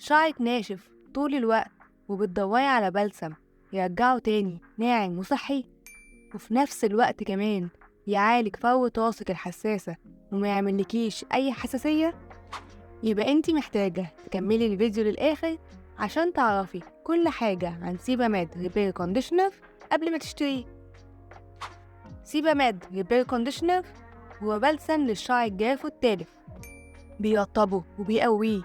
شعرك ناشف طول الوقت وبتدوري على بلسم يرجعه تاني ناعم وصحي، وفي نفس الوقت كمان يعالج فروة راسك الحساسة وما يعملكيش أي حساسية، يبقى انتي محتاجة تكملي الفيديو للآخر عشان تعرفي كل حاجة عن سيباميد ريبير كونديشنر قبل ما تشتريه. سيباميد ريبير كونديشنر هو بلسم للشعر الجاف والتالف، بيرطبه وبيقويه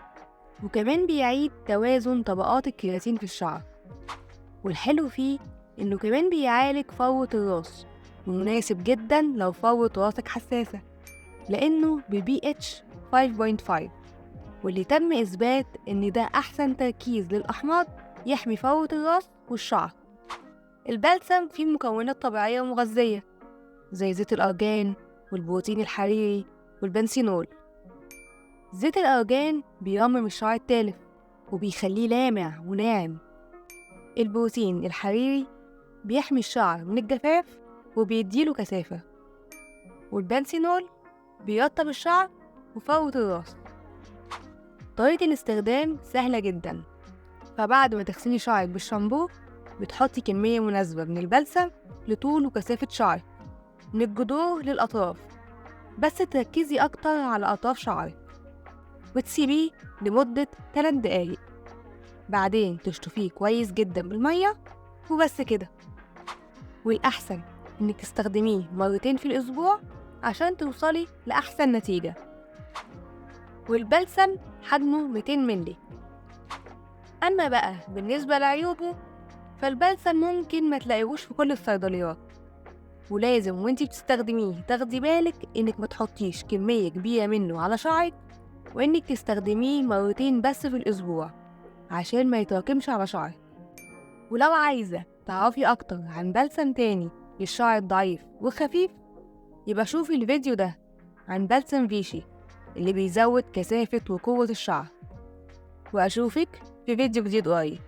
وكمان بيعيد توازن طبقات الكيراتين في الشعر. والحلو فيه إنه كمان بيعالج فروة الراس، ومناسب جدا لو فروة راسك حساسة لأنه ب pH 5.5، واللي تم إثبات إن ده أحسن تركيز للأحماض يحمي فروة الراس والشعر. البلسم فيه مكونات طبيعية ومغذية زي زيت الأرجان والبروتين الحريري والبنسينول. زيت الأرجان بيرمم الشعر التالف وبيخليه لامع وناعم. البروتين الحريري بيحمي الشعر من الجفاف وبيديله كثافة. والبنسينول بيرطب الشعر وفروة الراس. طريقة الاستخدام سهلة جدا، فبعد ما تغسلي شعرك بالشامبو بتحطي كمية مناسبة من البلسم لطول وكثافة شعرك من الجذور للأطراف، بس تركزي أكتر على أطراف شعرك وتسيبيه لمدة 3 دقايق. بعدين تشطفيه كويس جدا بالمية وبس كده. والأحسن إنك تستخدميه مرتين في الأسبوع عشان توصلي لأحسن نتيجة. والبلسم حجمه 200 مللي. أما بقى بالنسبة لعيوبه، فالبلسم ممكن ما تلاقيهوش في كل الصيدليات، ولازم وانتي بتستخدميه تاخدي بالك إنك ما تحطيش كمية كبيرة منه على شعرك، وإنك تستخدميه مرتين بس في الأسبوع عشان ما يتراكمش على شعرك. ولو عايزة تعرفي أكتر عن بلسم تاني للشعر الضعيف والخفيف، يبقى شوفي الفيديو ده عن بلسم فيشي اللي بيزود كثافة وقوة الشعر. وأشوفك في فيديو جديد قريب.